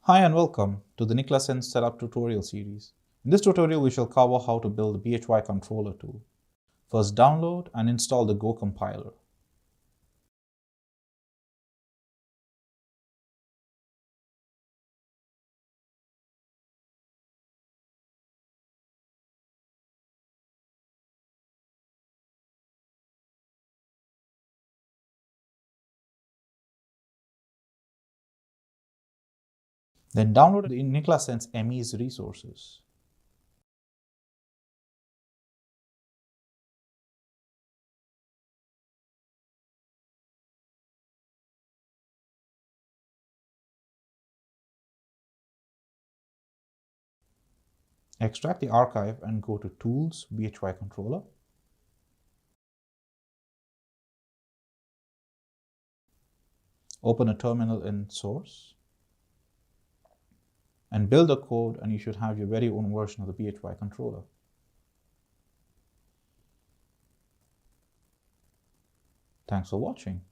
Hi and welcome to the Nicla Sense setup tutorial series. In this tutorial, we shall cover how to build the bhy controller tool. First, download and install the Go compiler. Then download the Nicla Sense ME's resources. Extract the archive and go to Tools, bhy controller. Open a terminal in Source. And build a code, and you should have your very own version of the bhy controller. Thanks for watching.